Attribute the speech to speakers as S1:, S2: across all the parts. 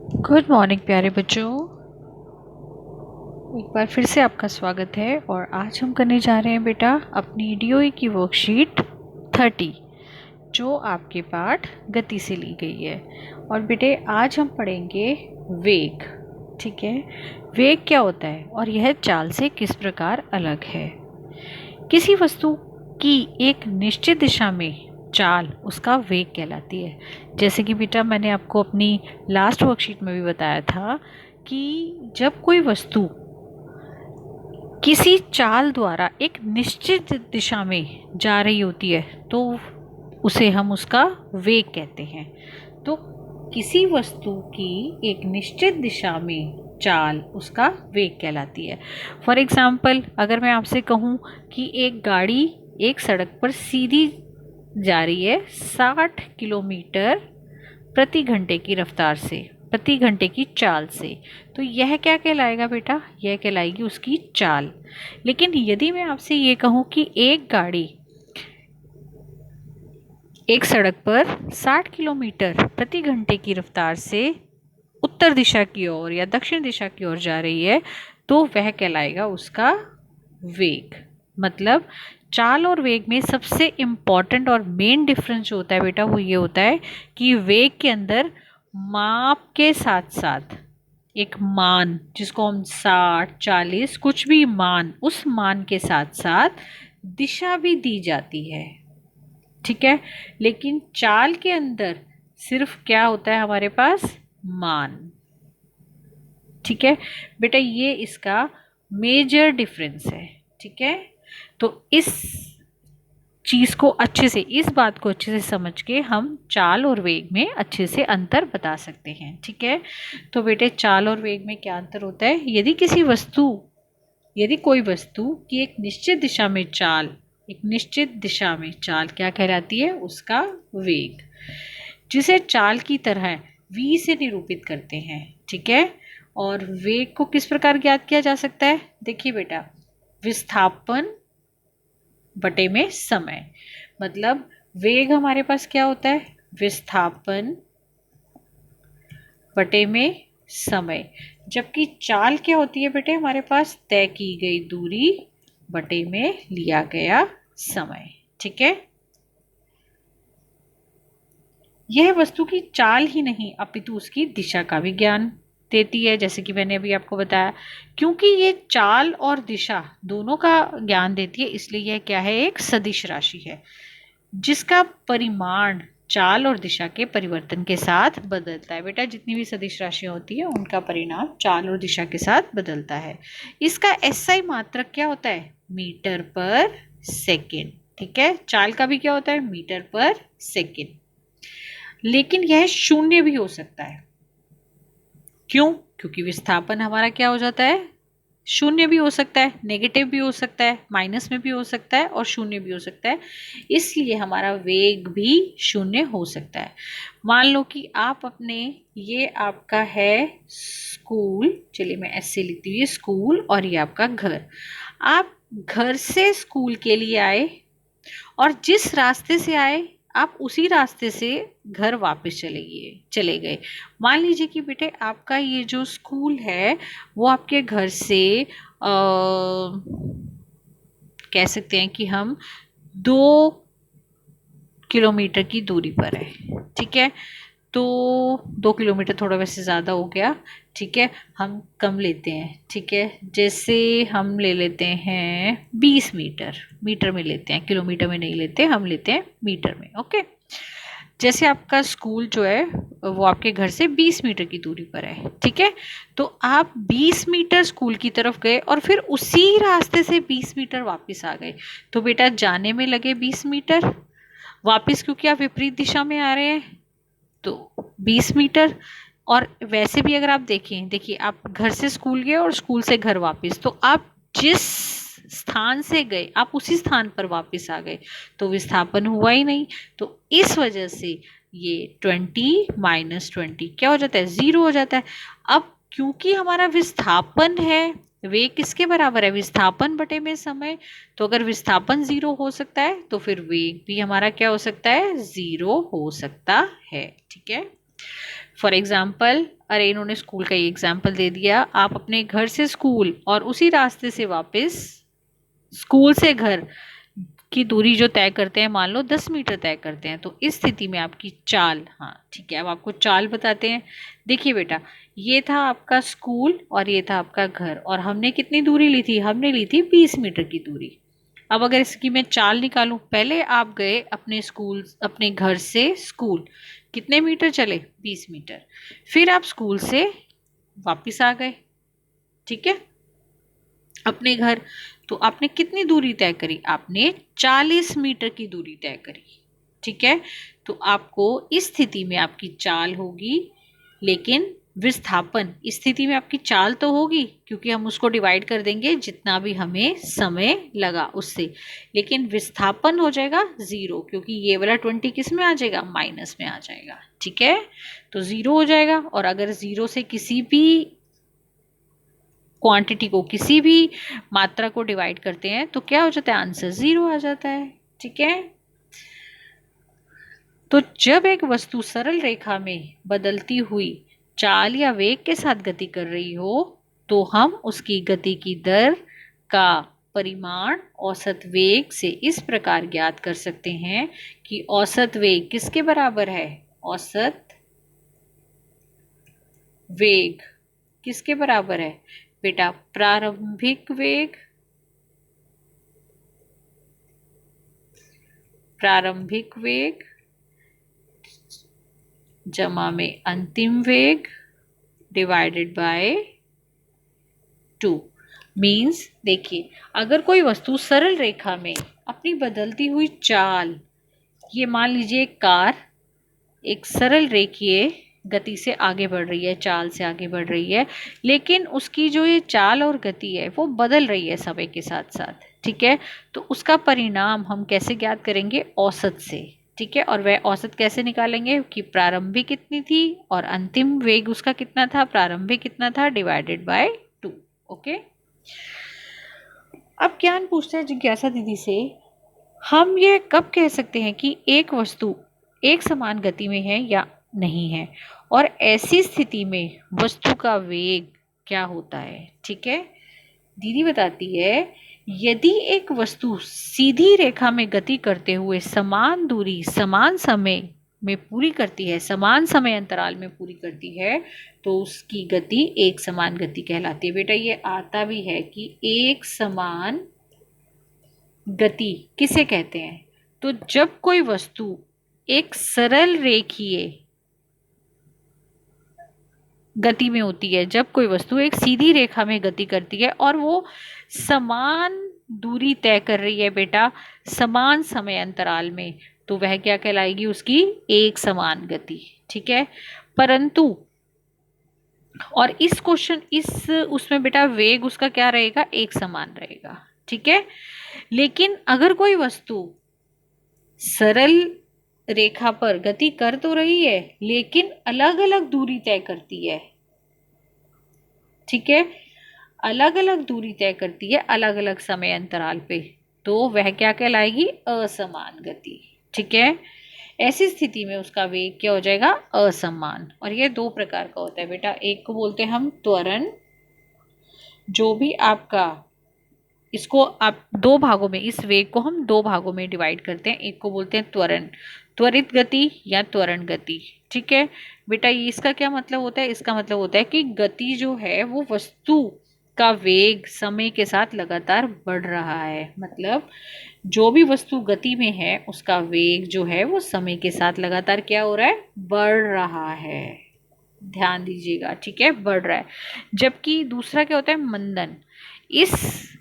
S1: Good morning प्यारे बच्चों। एक बार फिर से आपका स्वागत है और आज हम करने जा रहे हैं बेटा अपनी डीओई की वर्कशीट 30 जो आपके पाठ गति से ली गई है। और बेटे आज हम पढ़ेंगे वेग। ठीक है, वेग क्या होता है और यह चाल से किस प्रकार अलग है। किसी वस्तु की एक निश्चित दिशा में चाल उसका वेग कहलाती है। जैसे कि बेटा मैंने आपको अपनी लास्ट वर्कशीट में भी बताया था कि जब कोई वस्तु किसी चाल द्वारा एक निश्चित दिशा में जा रही होती है तो उसे हम उसका वेग कहते हैं। तो किसी वस्तु की एक निश्चित दिशा में चाल उसका वेग कहलाती है। फॉर एग्जाम्पल अगर मैं आपसे कहूँ कि एक गाड़ी एक सड़क पर सीधी जा रही है 60 किलोमीटर प्रति घंटे की रफ्तार से, प्रति घंटे की चाल से, तो यह क्या कहलाएगा बेटा, यह कहलाएगी उसकी चाल। लेकिन यदि मैं आपसे ये कहूँ कि एक गाड़ी एक सड़क पर 60 किलोमीटर प्रति घंटे की रफ्तार से उत्तर दिशा की ओर या दक्षिण दिशा की ओर जा रही है तो वह कहलाएगा उसका वेग। मतलब चाल और वेग में सबसे इम्पॉर्टेंट और मेन डिफरेंस जो होता है बेटा वो ये होता है कि वेग के अंदर माप के साथ साथ एक मान, जिसको हम 60 40 कुछ भी मान, उस मान के साथ साथ दिशा भी दी जाती है। ठीक है, लेकिन चाल के अंदर सिर्फ क्या होता है हमारे पास, मान। ठीक है बेटा, ये इसका मेजर डिफरेंस है। ठीक है, तो इस चीज़ को अच्छे से, इस बात को अच्छे से समझ के हम चाल और वेग में अच्छे से अंतर बता सकते हैं। ठीक है, तो बेटे चाल और वेग में क्या अंतर होता है, यदि कोई वस्तु की एक निश्चित दिशा में चाल, एक निश्चित दिशा में चाल क्या कहलाती है, उसका वेग, जिसे चाल की तरह v से निरूपित करते हैं। ठीक है, और वेग को किस प्रकार ज्ञात किया जा सकता है, देखिए बेटा, विस्थापन बटे में समय। मतलब वेग हमारे पास क्या होता है, विस्थापन बटे में समय, जबकि चाल क्या होती है बेटे हमारे पास, तय की गई दूरी बटे में लिया गया समय। ठीक है, यह वस्तु की चाल ही नहीं अपितु उसकी दिशा का भी ज्ञान देती है, जैसे कि मैंने अभी आपको बताया। क्योंकि ये चाल और दिशा दोनों का ज्ञान देती है इसलिए यह क्या है, एक सदिश राशि है जिसका परिमाण चाल और दिशा के परिवर्तन के साथ बदलता है। बेटा जितनी भी सदिश राशियां होती है उनका परिणाम चाल और दिशा के साथ बदलता है। इसका एसआई मात्रक क्या होता है, मीटर पर सेकेंड। ठीक है, चाल का भी क्या होता है, मीटर पर सेकेंड। लेकिन यह शून्य भी हो सकता है। क्यों, क्योंकि विस्थापन हमारा क्या हो जाता है, शून्य भी हो सकता है, नेगेटिव भी हो सकता है, माइनस में भी हो सकता है और शून्य भी हो सकता है, इसलिए हमारा वेग भी शून्य हो सकता है। मान लो कि आप अपने, ये आपका है स्कूल, चलिए मैं ऐसे लिखती हूँ, ये स्कूल और ये आपका घर। आप घर से स्कूल के लिए आए और जिस रास्ते से आए आप उसी रास्ते से घर वापस चले गए। मान लीजिए कि बेटे आपका ये जो स्कूल है वो आपके घर से कह सकते हैं कि हम 2 किलोमीटर की दूरी पर है। ठीक है, तो 2 किलोमीटर थोड़ा वैसे ज़्यादा हो गया। ठीक है, हम कम लेते हैं। ठीक है, जैसे हम ले लेते हैं 20 मीटर, मीटर में लेते हैं, किलोमीटर में नहीं लेते, हम लेते हैं मीटर में। ओके, जैसे आपका स्कूल जो है वो आपके घर से 20 मीटर की दूरी पर है। ठीक है, तो आप 20 मीटर स्कूल की तरफ गए और फिर उसी रास्ते से 20 मीटर वापस आ गए। तो बेटा जाने में लगे 20 मीटर, वापस क्योंकि आप विपरीत दिशा में आ रहे हैं तो 20 मीटर। और वैसे भी अगर आप देखें, देखिए आप घर से स्कूल गए और स्कूल से घर वापस, तो आप जिस स्थान से गए आप उसी स्थान पर वापस आ गए, तो विस्थापन हुआ ही नहीं। तो इस वजह से ये 20 माइनस 20 क्या हो जाता है, 0 हो जाता है। अब क्योंकि हमारा विस्थापन है, वेग किसके बराबर है, विस्थापन बटे में समय, तो अगर विस्थापन 0 हो सकता है तो फिर वेग भी हमारा क्या हो सकता है, 0 हो सकता है। ठीक है, फॉर एग्जाम्पल, अरे इन्होंने स्कूल का ही एग्जाम्पल दे दिया, आप अपने घर से स्कूल और उसी रास्ते से वापस स्कूल से घर की दूरी जो तय करते हैं, मान लो 10 मीटर तय करते हैं, तो इस स्थिति में आपकी चाल, हाँ ठीक है, अब आपको चाल बताते हैं। देखिए बेटा, ये था आपका स्कूल और ये था आपका घर, और हमने कितनी दूरी ली थी, हमने ली थी 20 मीटर की दूरी। अब अगर इसकी मैं चाल निकालूं, पहले आप गए अपने स्कूल, अपने घर से स्कूल, कितने मीटर चले, 20 मीटर। फिर आप स्कूल से वापिस आ गए, ठीक है, अपने घर, तो आपने कितनी दूरी तय करी, आपने 40 मीटर की दूरी तय करी, ठीक है। तो आपको इस स्थिति में आपकी चाल होगी, लेकिन विस्थापन इस स्थिति में आपकी चाल तो होगी, क्योंकि हम उसको डिवाइड कर देंगे जितना भी हमें समय लगा उससे, लेकिन विस्थापन हो जाएगा 0, क्योंकि ये वाला 20 किस में आ जाएगा, माइनस में आ जाएगा, ठीक है। तो 0 हो जाएगा, और अगर 0 से किसी भी क्वांटिटी को, किसी भी मात्रा को डिवाइड करते हैं तो क्या हो जाता है, आंसर 0 आ जाता है, ठीक है। तो जब एक वस्तु सरल रेखा में बदलती हुई चाल या वेग के साथ गति कर रही हो, तो हम उसकी गति की दर का परिमाण औसत वेग से इस प्रकार ज्ञात कर सकते हैं कि औसत वेग किसके बराबर है, औसत वेग किसके बराबर है बेटा, प्रारंभिक वेग, प्रारंभिक वेग जमा में अंतिम वेग डिवाइडेड बाय 2। मीन्स देखिए, अगर कोई वस्तु सरल रेखा में अपनी बदलती हुई चाल, ये मान लीजिए कार एक सरल रेखीय गति से आगे बढ़ रही है, चाल से आगे बढ़ रही है, लेकिन उसकी जो ये चाल और गति है वो बदल रही है समय के साथ साथ, ठीक है। तो उसका परिणाम हम कैसे ज्ञात करेंगे, औसत से, ठीक है। और वह औसत कैसे निकालेंगे कि प्रारंभिक कितनी थी और अंतिम वेग उसका कितना था, प्रारंभिक कितना था डिवाइडेड बाय 2। ओके, अब ज्ञान पूछते हैं जिज्ञासा दीदी से, हम ये कब कह सकते हैं कि एक वस्तु एक समान गति में है या नहीं है, और ऐसी स्थिति में वस्तु का वेग क्या होता है, ठीक है। दीदी बताती है, यदि एक वस्तु सीधी रेखा में गति करते हुए समान दूरी समान समय में पूरी करती है, समान समय अंतराल में पूरी करती है, तो उसकी गति एक समान गति कहलाती है। बेटा ये आता भी है कि एक समान गति किसे कहते हैं, तो जब कोई वस्तु एक सरल रेखीय गति में होती है, जब कोई वस्तु एक सीधी रेखा में गति करती है और वो समान दूरी तय कर रही है बेटा, समान समय अंतराल में, तो वह क्या कहलाएगी, उसकी एक समान गति, ठीक है। परंतु और इस क्वेश्चन इस उसमें बेटा वेग उसका क्या रहेगा, एक समान रहेगा, ठीक है। लेकिन अगर कोई वस्तु सरल रेखा पर गति कर तो रही है, लेकिन अलग अलग दूरी तय करती है, ठीक है, अलग अलग दूरी तय करती है अलग अलग समय अंतराल पे, तो वह क्या कहलाएगी, असमान गति, ठीक है। ऐसी स्थिति में उसका वेग क्या हो जाएगा, असमान। और ये दो प्रकार का होता है बेटा, एक को बोलते हैं हम त्वरण, जो भी आपका, इसको आप दो भागों में, इस वेग को हम दो भागों में डिवाइड करते हैं, एक को बोलते हैं त्वरण, त्वरित गति या त्वरण गति, ठीक है। बेटा ये इसका क्या मतलब होता है, इसका मतलब होता है कि गति जो है वो वस्तु का वेग समय के साथ लगातार बढ़ रहा है, मतलब जो भी वस्तु गति में है उसका वेग जो है वो समय के साथ लगातार क्या हो रहा है, बढ़ रहा है, ध्यान दीजिएगा, ठीक है, बढ़ रहा है। जबकि दूसरा क्या होता है, मंदन, इस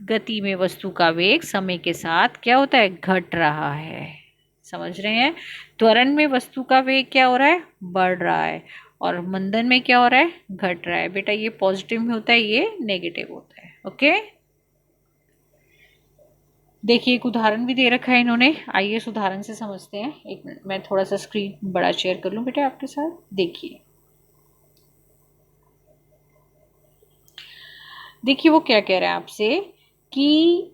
S1: गति में वस्तु का वेग समय के साथ क्या होता है, घट रहा है, समझ रहे हैं। त्वरण में वस्तु का वेग क्या हो रहा है, बढ़ रहा है, और मंदन में क्या हो रहा है, घट रहा है। बेटा ये पॉजिटिव में होता है, ये नेगेटिव होता है, ओके। देखिए एक उदाहरण भी दे रखा है इन्होंने, आइए इस उदाहरण से समझते हैं। एक मिनट मैं थोड़ा सा स्क्रीन बड़ा शेयर कर लूं बेटा आपके साथ, देखिए देखिए वो क्या कह रहा है आपसे कि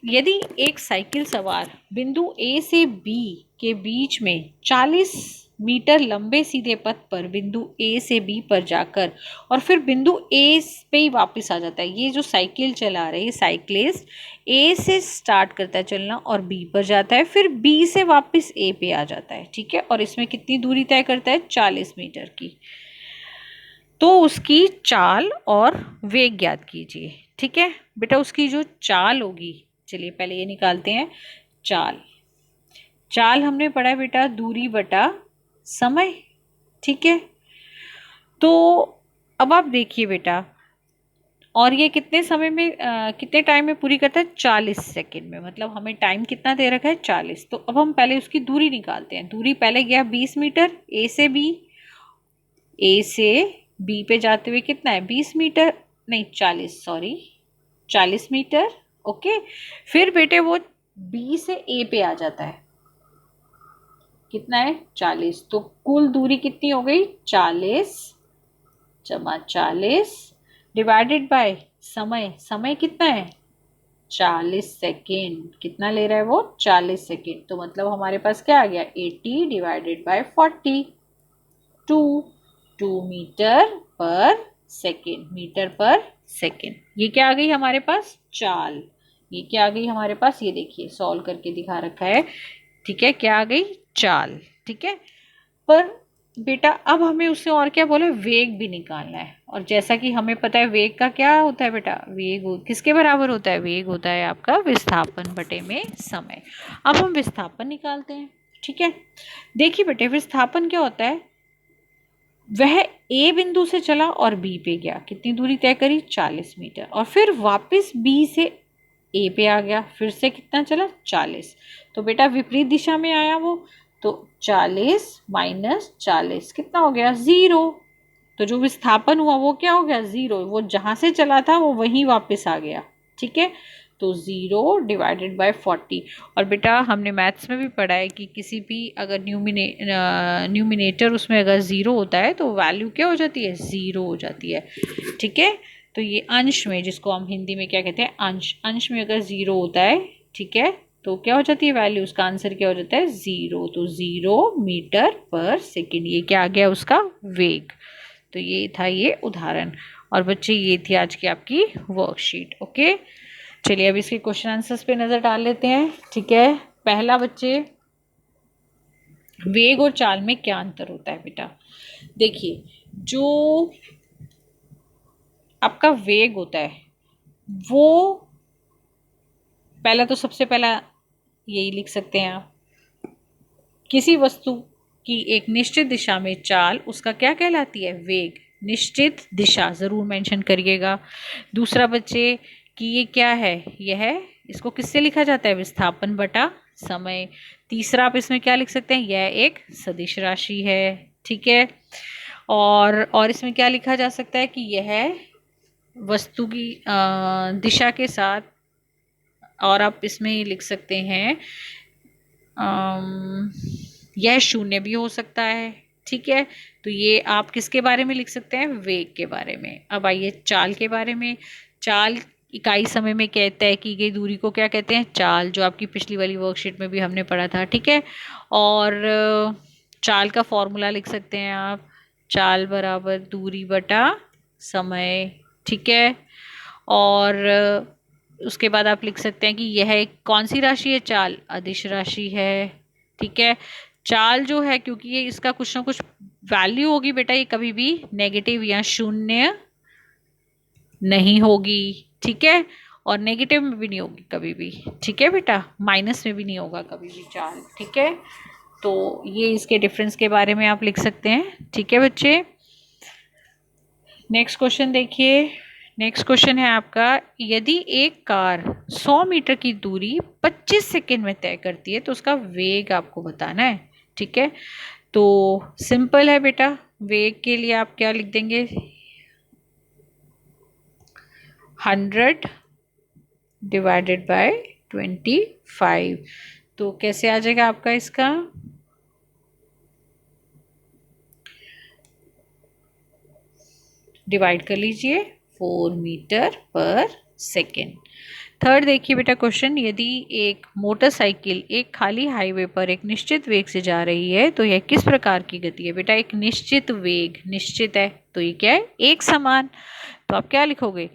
S1: यदि एक साइकिल सवार बिंदु ए से बी के बीच में 40 मीटर लंबे सीधे पथ पर बिंदु ए से बी पर जाकर और फिर बिंदु ए पे ही वापस आ जाता है। ये जो साइकिल चला रहा है, ये साइक्लिस्ट ए से स्टार्ट करता है चलना और बी पर जाता है, फिर बी से वापस ए पे आ जाता है, ठीक है। और इसमें कितनी दूरी तय करता है? 40 मीटर की। तो उसकी चाल और वेग ज्ञात कीजिए, ठीक है बेटा। उसकी जो चाल होगी, चलिए पहले ये निकालते हैं। चाल चाल हमने पढ़ा है बेटा, दूरी बटा समय, ठीक है। तो अब आप देखिए बेटा, और ये कितने समय में कितने टाइम में पूरी करता है? 40 सेकंड में। मतलब हमें टाइम कितना दे रखा है? 40। तो अब हम पहले उसकी दूरी निकालते हैं। दूरी पहले गया 20 मीटर ए से बी, ए से बी पे जाते हुए कितना है? 20 मीटर, नहीं 40, सॉरी 40 मीटर, ओके। फिर बेटे वो बी से ए पे आ जाता है, कितना है? 40। तो कुल दूरी कितनी हो गई? 40 जमा 40 डिवाइडेड बाय समय। समय कितना है? 40 सेकेंड। कितना ले रहा है वो? 40 सेकेंड। तो मतलब हमारे पास क्या आ गया? 80 डिवाइडेड बाय 40, 2 मीटर पर सेकेंड। मीटर पर सेकेंड, ये क्या आ गई हमारे पास? चाल। ये क्या आ गई हमारे पास? ये देखिए सॉल्व करके दिखा रखा है, ठीक है। क्या आ गई? चाल, ठीक है। पर बेटा अब हमें उससे और क्या बोला? वेग भी निकालना है। और जैसा कि हमें पता है वेग का क्या होता है बेटा? वेग किसके बराबर होता है? वेग होता है आपका विस्थापन बटे में समय। अब हम विस्थापन निकालते हैं, ठीक है। देखिए बेटे, विस्थापन क्या होता है? वह ए बिंदु से चला और बी पे गया, कितनी दूरी तय करी? 40 मीटर। और फिर वापस बी से ए पे आ गया, फिर से कितना चला? 40। तो बेटा विपरीत दिशा में आया वो, तो 40 माइनस 40 कितना हो गया? 0। तो जो विस्थापन हुआ वो क्या हो गया? 0। वो जहां से चला था वो वहीं वापस आ गया, ठीक है। तो 0 डिवाइडेड बाय 40। और बेटा हमने मैथ्स में भी पढ़ा है कि किसी भी अगर न्यूमिनेटर उसमें अगर 0 होता है तो वैल्यू क्या हो जाती है? 0 हो जाती है, ठीक है। तो ये अंश में, जिसको हम हिंदी में क्या कहते हैं? अंश। अंश में अगर 0 होता है, ठीक है, तो क्या हो जाती है वैल्यू? उसका आंसर क्या हो जाता है? 0। तो 0 मीटर पर सेकेंड, ये क्या आ गया? उसका वेग। तो ये था ये उदाहरण। और बच्चे ये थी आज की आपकी वर्कशीट, ओके। चलिए अब इसके क्वेश्चन आंसर्स पे नज़र डाल लेते हैं, ठीक है। पहला बच्चे, वेग और चाल में क्या अंतर होता है बेटा? देखिए, जो आपका वेग होता है वो पहला तो सबसे पहला यही लिख सकते हैं आप, किसी वस्तु की एक निश्चित दिशा में चाल उसका क्या कहलाती है? वेग। निश्चित दिशा ज़रूर मेंशन करिएगा। दूसरा बच्चे कि ये क्या है? यह इसको किससे लिखा जाता है? विस्थापन बटा समय। तीसरा आप इसमें क्या लिख सकते हैं? यह एक सदिश राशि है, ठीक है। और इसमें क्या लिखा जा सकता है कि यह वस्तु की दिशा के साथ, और आप इसमें लिख सकते हैं यह शून्य भी हो सकता है, ठीक है। तो ये आप किसके बारे में लिख सकते हैं? वेग के बारे में। अब आइए चाल के बारे में। चाल इकाई समय में तय की गई दूरी को क्या कहते हैं? चाल, जो आपकी पिछली वाली वर्कशीट में भी हमने पढ़ा था, ठीक है। और चाल का फॉर्मूला लिख सकते हैं आप, चाल बराबर दूरी बटा समय, ठीक है। और उसके बाद आप लिख सकते हैं कि यह एक कौन सी राशि है? चाल अदिश राशि है, ठीक है। चाल जो है, क्योंकि ये इसका कुछ ना कुछ वैल्यू होगी बेटा, ये कभी भी नेगेटिव या शून्य नहीं होगी, ठीक है। और नेगेटिव में भी नहीं होगी कभी भी, ठीक है बेटा। माइनस में भी नहीं होगा कभी भी चाल, ठीक है। तो ये इसके डिफरेंस के बारे में आप लिख सकते हैं, ठीक है बच्चे। नेक्स्ट क्वेश्चन देखिए। नेक्स्ट क्वेश्चन है आपका, यदि एक कार 100 मीटर की दूरी 25 सेकेंड में तय करती है तो उसका वेग आपको बताना है, ठीक है। तो सिंपल है बेटा, वेग के लिए आप क्या लिख देंगे? 100 डिवाइडेड बाय 25। तो कैसे आ जाएगा आपका इसका? डिवाइड कर लीजिए, 4 मीटर पर सेकेंड। थर्ड देखिए बेटा क्वेश्चन, यदि एक मोटरसाइकिल एक खाली हाईवे पर एक निश्चित वेग से जा रही है तो यह किस प्रकार की गति है। बेटा एक निश्चित वेग, निश्चित है तो ये क्या है, एक समान। तो आप क्या लिखोगे,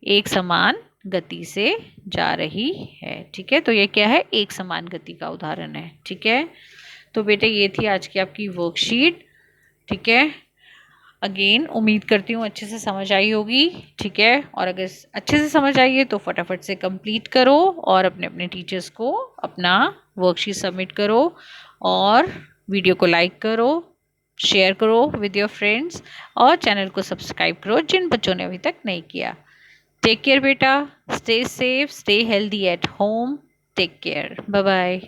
S1: एक समान गति से जा रही है। ठीक है, तो ये क्या है, एक समान गति का उदाहरण है। ठीक है, तो बेटे ये थी आज की आपकी वर्कशीट। ठीक है, अगेन उम्मीद करती हूँ अच्छे से समझ आई होगी। ठीक है, और अगर अच्छे से समझ आई है तो फटाफट से कंप्लीट करो और अपने अपने टीचर्स को अपना वर्कशीट सबमिट करो, और वीडियो को लाइक करो, शेयर करो विद योर फ्रेंड्स, और चैनल को सब्सक्राइब करो जिन बच्चों ने अभी तक नहीं किया। टेक केयर बेटा, stay safe, stay healthy at home, take care, bye bye.